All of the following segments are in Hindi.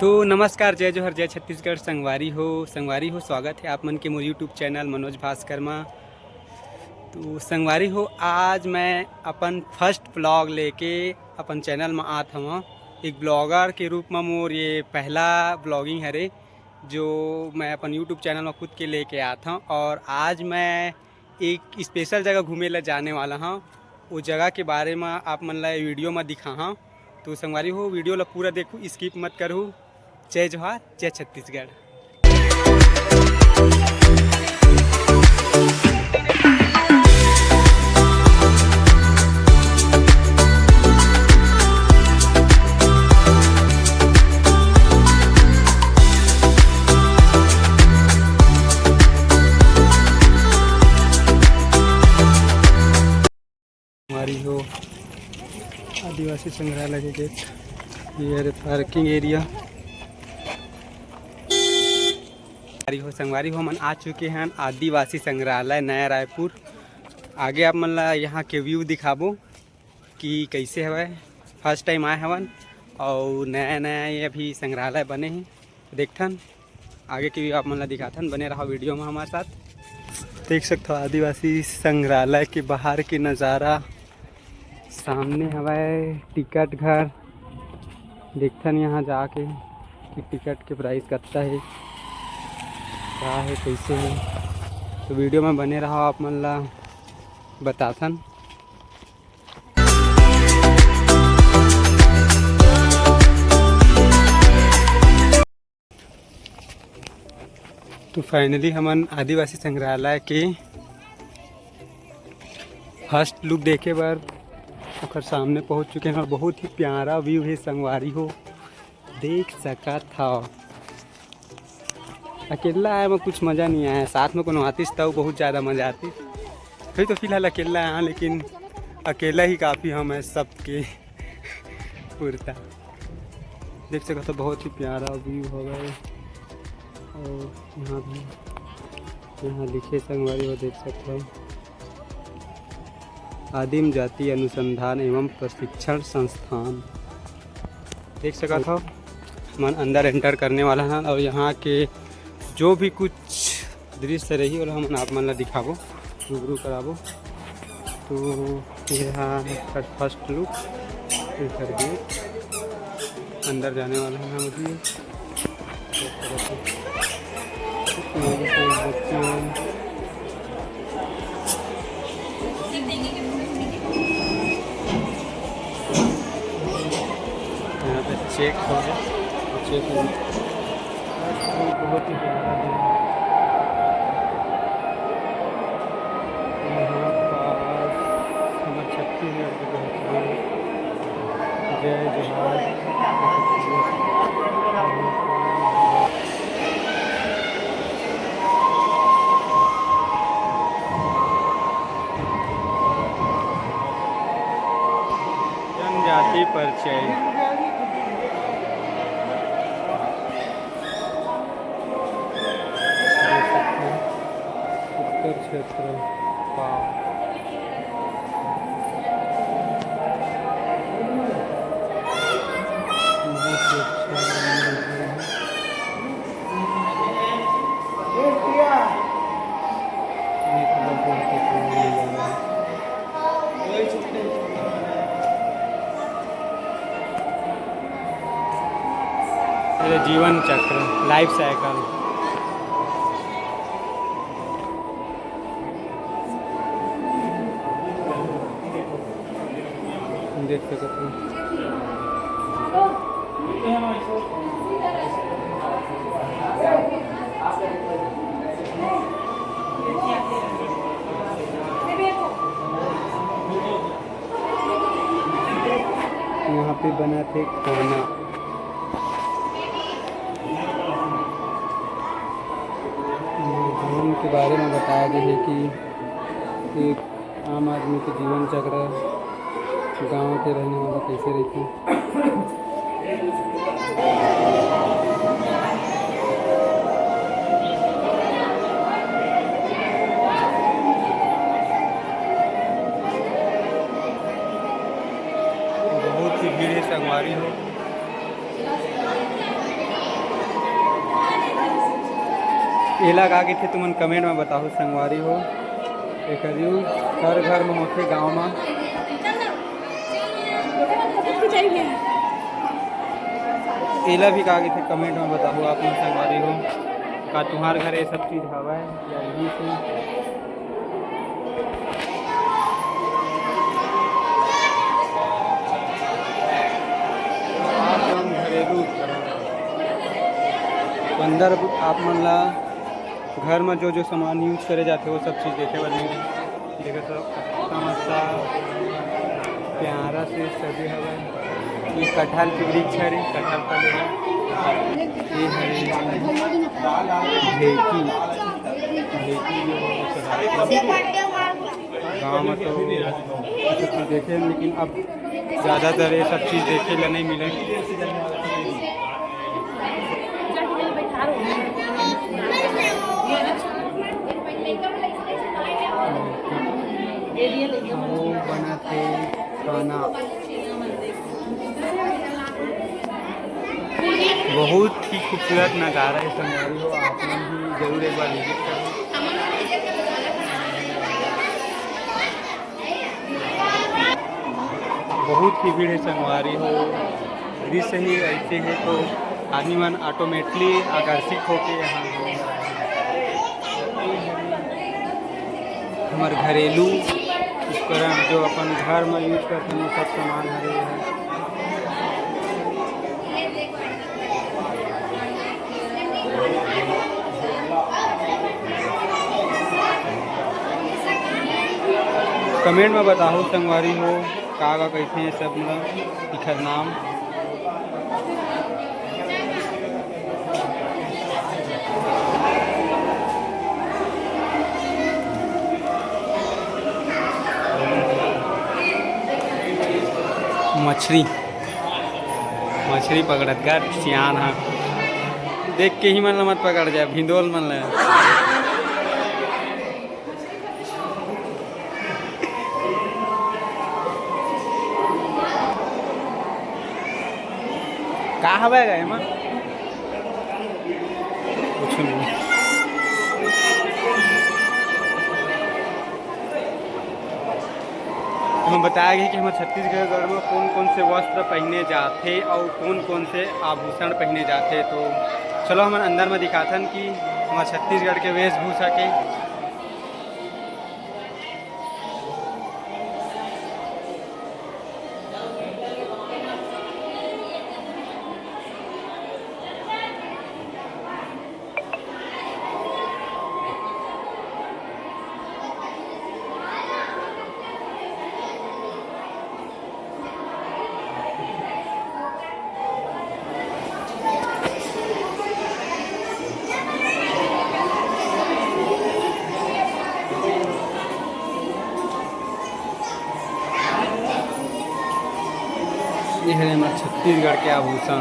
तो नमस्कार, जय जोहर, जय छत्तीसगढ़। संगवारी हो स्वागत है आप मन के मोर यूट्यूब चैनल मनोज भास्कर में। तो संगवारी हो, आज मैं अपन फर्स्ट ब्लॉग लेके अपन चैनल में आत हूँ। एक ब्लॉगर के रूप में मोर ये पहला ब्लॉगिंग हरे जो मैं अपन यूट्यूब चैनल में खुद के लेके आता हूँ। और आज मैं एक स्पेशल जगह घूमे ला जाने वाला हूँ। उस जगह के बारे में आप मन ला वीडियो में दिखा हूँ। तो संगवारी हो, वीडियो ला पूरा देखो, स्किप मत करूँ। जय जोहार, जय छत्तीसगढ़। हमारी हो आदिवासी संग्रहालय के गेट, ये है पार्किंग एरिया। संगवारी हो मन आ चुके हैं आदिवासी संग्रहालय नया रायपुर। आगे आप मन ला यहाँ के व्यू दिखाबो कि कैसे हवे। फर्स्ट टाइम आए हवन और नया नया ये अभी संग्रहालय बने हैं। देखथन आगे के व्यू आप मन ला दिखाथन, बने रहो वीडियो में हमारे साथ। देख सकते हो आदिवासी संग्रहालय के बाहर के नज़ारा। सामने हवाए टिकट घर, देखथन यहाँ जाके कि टिकट के प्राइस कितना है, क्या है, कैसे है। तो वीडियो में बने रहो, आप मन ला बताथन। तो फाइनली हमन आदिवासी संग्रहालय के फर्स्ट लुक देखे बर ओकर सामने पहुंच चुके हैं। और बहुत ही प्यारा व्यू है संगवारी हो, देख सकत था। अकेला आए में कुछ मज़ा नहीं आया, साथ में कोनो आतिश तब बहुत ज़्यादा मज़ा आती। अभी तो फिलहाल अकेला आया, लेकिन अकेला ही काफ़ी हम है सबके पुरता। देख सकते तो बहुत ही प्यारा व्यू हो गए। और यहाँ भी यहाँ लिखे संगवारी हो, देख सकते हो आदिम जाति अनुसंधान एवं प्रशिक्षण संस्थान। देख सकते हो मन अंदर एंटर करने वाला है। और यहाँ के जो भी कुछ दृश्य रही और हम आप मन ला दिखाबो, रूबरू कराबो। तो यहाँ फर्स्ट लुक इधर गेट अंदर जाने वाला है। मुझे यहाँ पे चेक हो चेक बहुत ही प्यारा है। यहाँ पास हमारे छत्तीसगढ़ के बहुत जय जोहार। जनजाति परिचय, उत्तर क्षेत्र पाव। जीवन चक्र, लाइफ साइकिल। देख सकते हैं यहाँ पे बना थे खाना। जीवन के बारे में बताया गया है कि एक आम आदमी के जीवन चक्र गांव के रहने वाला कैसे रहते। बहुत ही भीड़ है संगवारी हो। एला आगे थे तुमन कमेंट में बताओ संगवारी हो एक हर घर में होते गाँव में। एला भी आगे थे कमेंट में बताओ आप मन संगवारी हो का तुम्हार घर ये सब चीज़ हवा है या यही से। घरेलू अंदर आप मन ला घर में जो जो सामान यूज करे जाते वो सब चीज़ देखे वाले देखो सब समस्या प्यारा से सजे हवा। ये कटहल के वृक्ष है कटहल का ये है ढेकी गाँव में तो देखे लेकिन अब ज़्यादातर ये सब चीज़ देखे ला नहीं मिले। बनाते खाना बहुत ही खूबसूरत नज़ारा है संगवारी हो आप लोग भी जरूर एक बार विजिट करें। बहुत ही भीड़ है संगवारी हो दृश्य ही ऐसे है तो आदमी मन ऑटोमेटिकली आकर्षित होके यहाँ हमारे घरेलू उपकरण जो अपन घर में यूज करते हैं सब सामान हरे है। कमेंट में बताओ संगवारी हो का कैसे हैं सब लिखर नाम। मछली पकड़त कर सियान है देख के ही मन मत पकड़ जाए भिंदोल मन ले का हवा गए मां कुछ नहीं। हमें बताया गया कि हमारे छत्तीसगढ़ में कौन कौन से वस्त्र पहने जाते और कौन कौन से आभूषण पहने जाते। तो चलो हम अंदर में दिखाथन कि हमारे छत्तीसगढ़ के वेशभूषा के ये है हमारे छत्तीसगढ़ के आभूषण।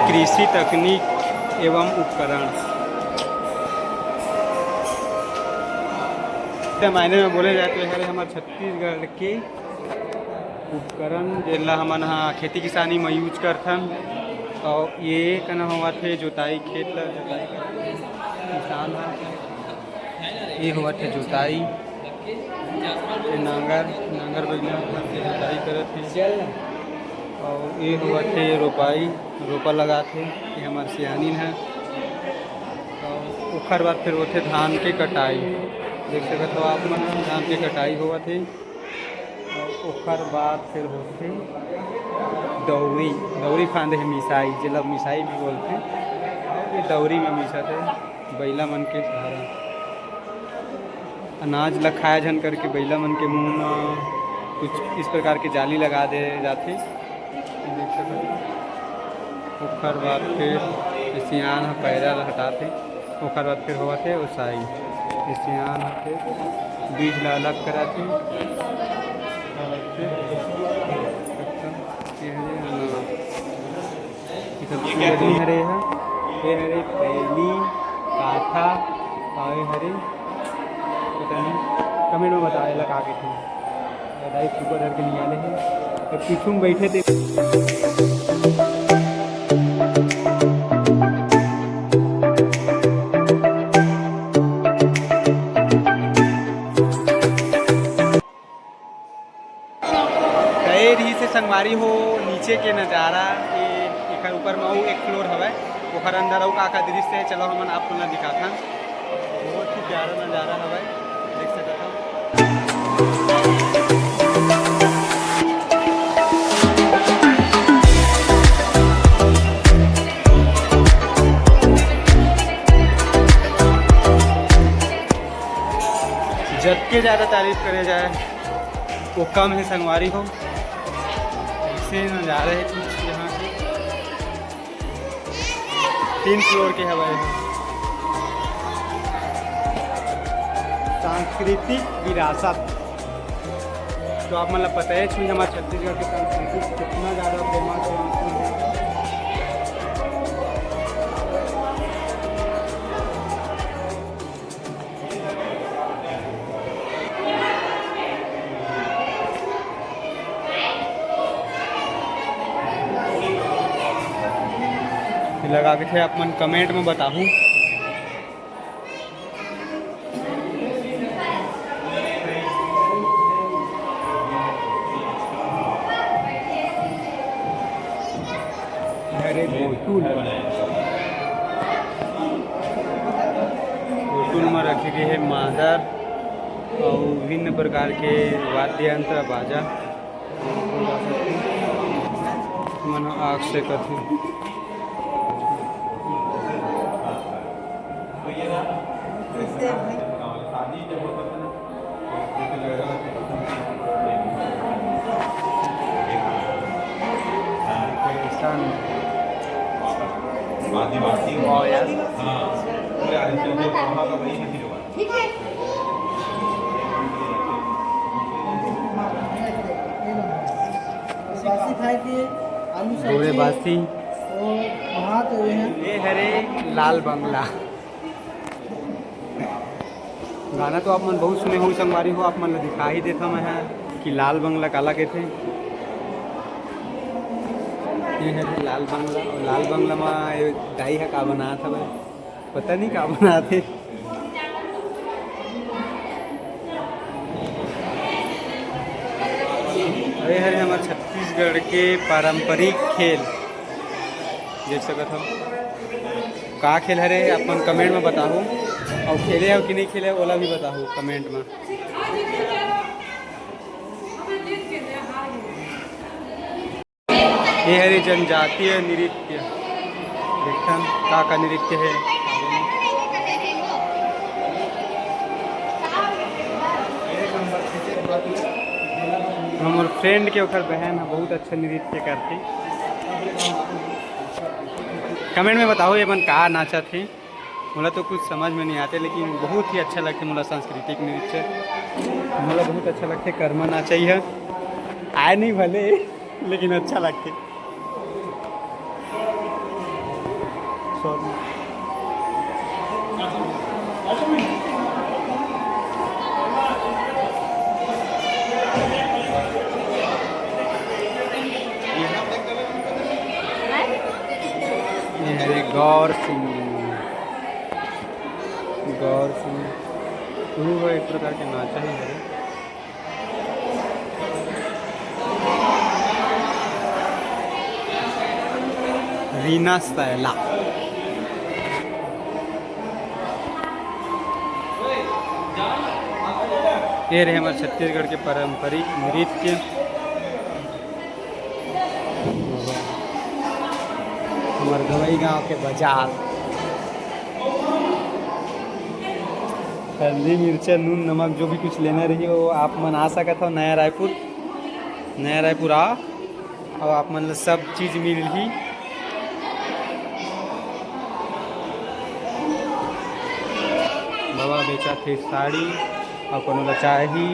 कृषि तकनीक एवं उपकरण मायने में बोले जाते हैं हमारे छत्तीसगढ़ के उपकरण जिला हमन खेती किसानी में यूज करथन। और ये कहना हुआ थे जोताई खेत ला जोताई किसान ये हुआ थे जोताई नांगर बजना से जोताई करत थे। और ये हुआ थे रोपाई रोपा लगा थे ये हमारे सियानी है। और उखर बाद फिर होते धान के कटाई देख सकते हो आप मन धान के कटाई हुआ थे। ओखर बाद फिर होते दौरी दौरी फांदे है मिसाई जिला मिसाई भी बोलते हैं। ये दौरी में मिसा थे बैला मन के सहारा अनाज ला खाया झन करके बैला मन के मुंह में कुछ इस प्रकार के जाली लगा दे जाते। देख सकते ओखर बाद फिर सियान पैरा ला हटाते। ओखर बाद फिर होवा थे ओसाई सियान फिर बीज ला अलग कराते। हरे है ये हरे पहली काठा और हरे पता नहीं कमेंट में बताए लगा के थे दाई सुपर धर के निकाले हैं तो पीछू में बैठे थे। से संगवारी हो नीचे के नज़ारा एक ऊपर में एक फ्लोर हवा ओखर अंदर का दृश्य है। चलो हमन आप लोग दिखाता बहुत ही प्यारा नज़ारा हवा देख सकता हूँ। जबकि ज़्यादा तारीफ करे जाए वो कम है संगवारी हो। ऐसे नज़ारे है कुछ यहाँ के 3 फ्लोर के हवाए सांस्कृतिक विरासत। तो आप मतलब पता है कि हमारे छत्तीसगढ़ के संस्कृति कितना ज़्यादा फेमस है। लगा के थे अपन कमेंट में बताऊँ। अरे गोटुल में रखे गए है मादर और विभिन्न प्रकार के वाद्य यंत्र बाजा मन आग से कथे। आदिवासी ठीक है बासी वहाँ तो ये हरे लाल बंगला गाना तो आप मन बहुत सुने हो संगवारी हो। आप मन दिखा ही देता मैं है कि लाल बंगला काला के थे। ये है लाल बंगला और लाल बंगला में दाई है का बना था भाई पता नहीं का बना थे। अरे हरे हमारे छत्तीसगढ़ के पारंपरिक खेल देख सकते हो का खेल हरे अपन कमेंट में बताओ और खेले हो कि नहीं खेले ओला भी बताओ कमेंट में। ये हरे जनजातीय नृत्य देखता का नृत्य है। हमारे फ्रेंड के ओकर बहन है बहुत अच्छा नृत्य करती। कमेंट में बताओ ये मन कहाँ नाचा थे मोला तो कुछ समझ में नहीं आते लेकिन बहुत ही अच्छा लगते मोला सांस्कृतिक नृत्य मोला बहुत अच्छा लगते। कर्मा नाचा ही है आए नहीं भले लेकिन अच्छा लगते। गौर सिंह वो एक प्रकार के नाचा ही है। रीना सैला ये रहे हमारे छत्तीसगढ़ के पारंपरिक नृत्य। हमारे गवई गांव के बाजार हल्दी मिर्चा नून नमक जो भी कुछ लेना रही वो आप मन आ सकत हो। नया रायपुर आ और आप मन सब चीज़ मिल ही। बाबा बेचा थे साड़ी और कोनो ला चाही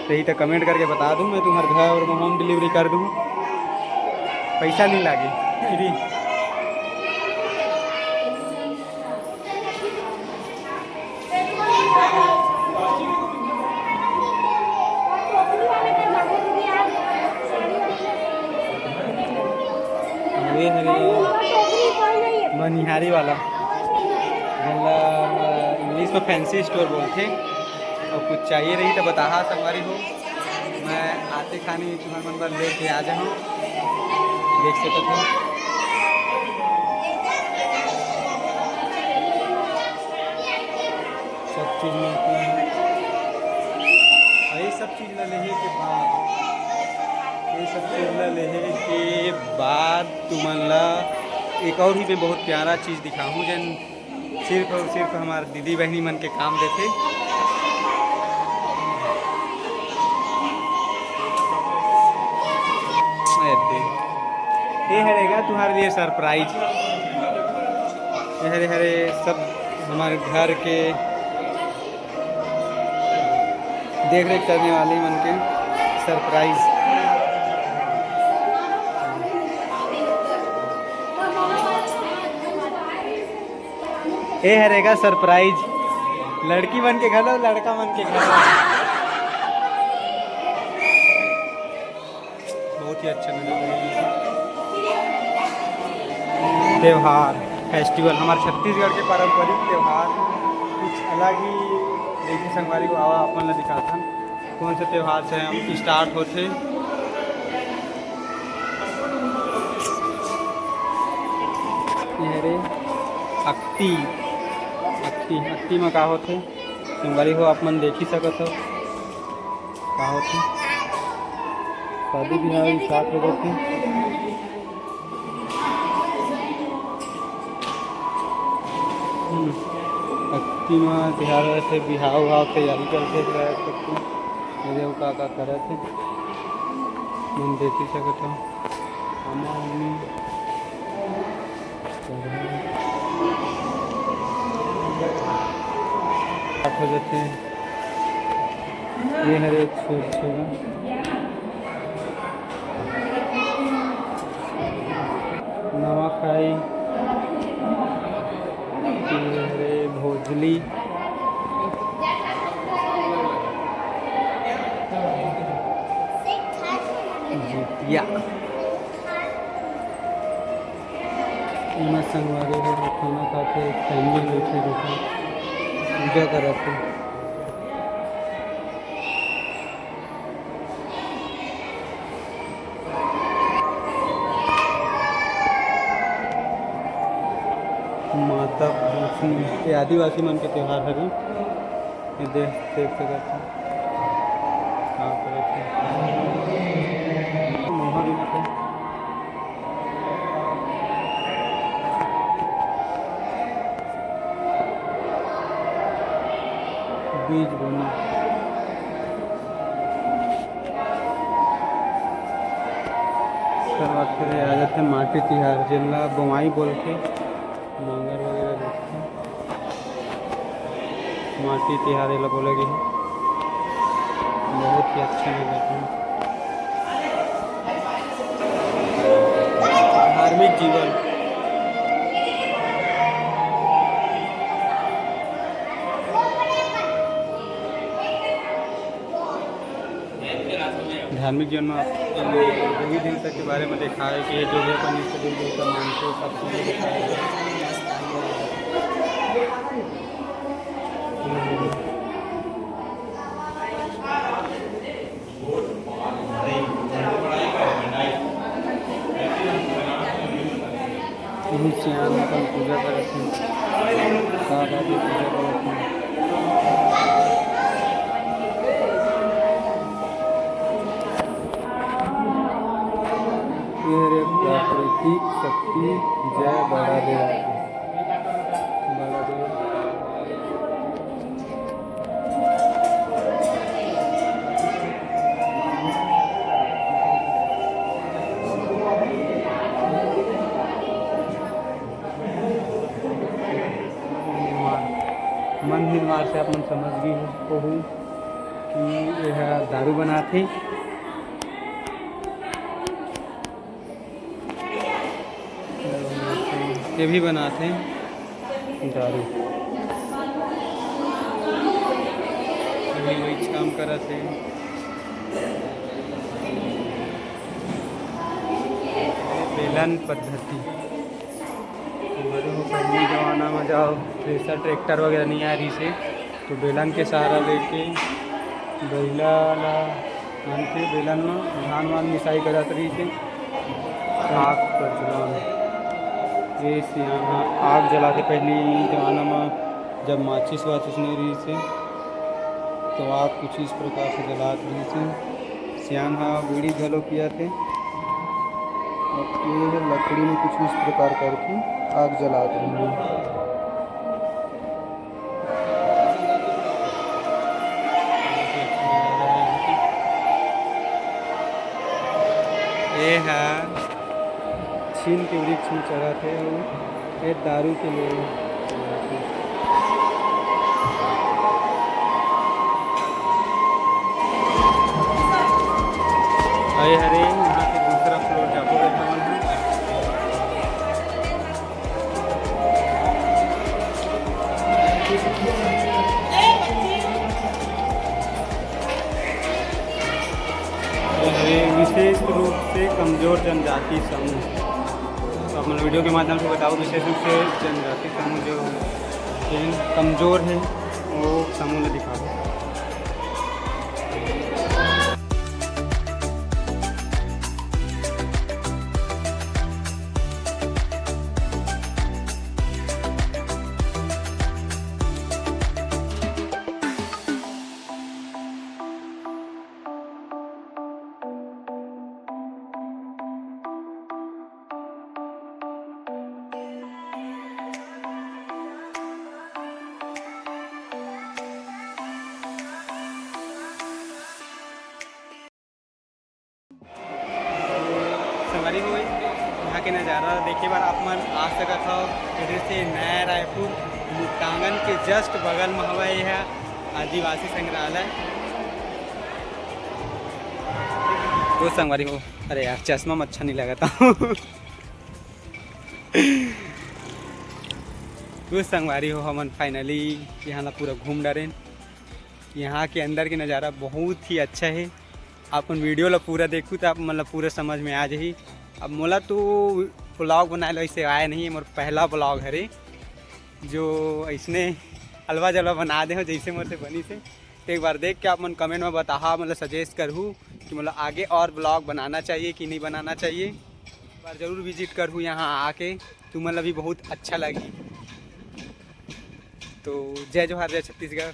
रही तो कमेंट करके बता दूँ, मैं तुम्हारे घर और होम डिलीवरी कर दूँ, पैसा नहीं लागे फ्री। ये है मनिहारी वाला इंग्लिश में फैंसी स्टोर बोलते। और कुछ चाहिए रही तो बता संगवारी हो, मैं आते खानी तुम्हारे मन पर लेके आ जाऊँ, देख सकते हो। सब चीज़ मिलता है। यही सब चीज़ ला लेने के बाद तुमन ला एक और ही मैं बहुत प्यारा चीज़ दिखाऊँ जन सिर्फ और सिर्फ हमारे दीदी बहनी मन के काम देते। ये रहेगा तुम्हारे लिए सरप्राइज। ये हरे सब हमारे घर के देख रेख करने वाले मन के सरप्राइज। ये रहेगा सरप्राइज लड़की बन के घर लड़का बन के घर। बहुत ही अच्छा नज़र त्यौहार फेस्टिवल हमारे छत्तीसगढ़ के पारंपरिक त्यौहार कुछ अलग ही देखिए संगवारी को आवा अपन ला दिखाता कौन से त्यौहार से हम स्टार्ट होते। ये अक्ति में का होते संगवारी हो आप मन देख ही सकत हो का होते। शादी ब्याह स्टार्ट हो जाती। अक्ति में तिहार से बिहाव उहाव तैयारी करते का करे थे मन देख ही सकत हो। हो जाते हैं। ये हर एक नवाखाई हरे भोजली जितिया संगवारी है खाना खाते फैमिली बैठे देखो पूजा कराते। माता भूषणी आदिवासी मन के त्यौहार हरी देख सकते बीज बोना फिर आ जाते माटी तिहार जिला बोवाई बोल के मंगर वगैरह देखते माटी तिहार ला बोलेगी बहुत ही अच्छे लगते हैं। धार्मिक जीवन धार्मिक जीवन में देवी देवता के बारे में देखा है कि जो भी अपन इष्ट देवी देवता मानते हैं सब चीज़ें दिखाया है। श्याम का पूजा करते हैं पूजा करते हैं। आर्थिक शक्ति जय बड़ा देव बड़ा देव। मन निर्माण से अपन समझ गई हो कि यह दारू बनाते ये भी बनाते हैं दारू, अभी वही काम करते हैं। बेलन पद्धति हमारे को पहले ज़माना में जाओ थ्रेसर ट्रैक्टर वगैरह नहीं आ रही से तो बेलन के सहारा लेके बैला धान के बेलन में धान वान मिसाई करत रही थे। आग प्रज्वलन ये यहाँ आग जलाते पहले ज़माना में जब माचिस वाचिस नहीं रही से तो आग कुछ इस प्रकार से जलात रही से। सियान हाँ बीड़ी घलो किया थे और ये लकड़ी में कुछ इस प्रकार करके आग जलाते हैं। ये है छीन के वृक्ष में चढ़ा थे और ये दारू के लिए हरे यहाँ से दूसरा फ्लोर जाबो भवन है। विशेष रूप से कमज़ोर जनजाति समूह, तो अपने वीडियो के माध्यम से बताओ विशेष रूप से जनजाति समूह जो कमज़ोर है वो समूह दिखाओ। संगवारी हो यहाँ के नज़ारा देखे बार आप मन आ सकत हो। इधर से नया रायपुर मुक्तांगन के जस्ट बगल में हवा है आदिवासी संग्रहालय। वो संगवारी हो, अरे यार चश्मा में अच्छा नहीं लगा था। वो संगवारी हो हमन फाइनली यहाँ ला पूरा घूम डरे। यहाँ के अंदर के नज़ारा बहुत ही अच्छा है। अपन वीडियो ला पूरा देखूँ तो आप मतलब पूरा समझ में आ जाही। अब मोला तो ब्लॉग बनाए लो ऐसे आया नहीं है, मोर पहला ब्लॉग है जो ऐसने हलवा जलवा बना दे हो जैसे मोर से बनी से। तो एक बार देख के आप मन कमेंट में बता मतलब सजेस्ट करूँ कि मतलब आगे और ब्लॉग बनाना चाहिए कि नहीं बनाना चाहिए। एक बार ज़रूर विजिट करूँ यहाँ आके, तो मतलब भी बहुत अच्छा लगी। तो जय जोहार, जय छत्तीसगढ़,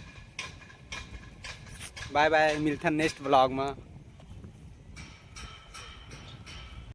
बाय बाय, मिलथन नेक्स्ट ब्लॉग में।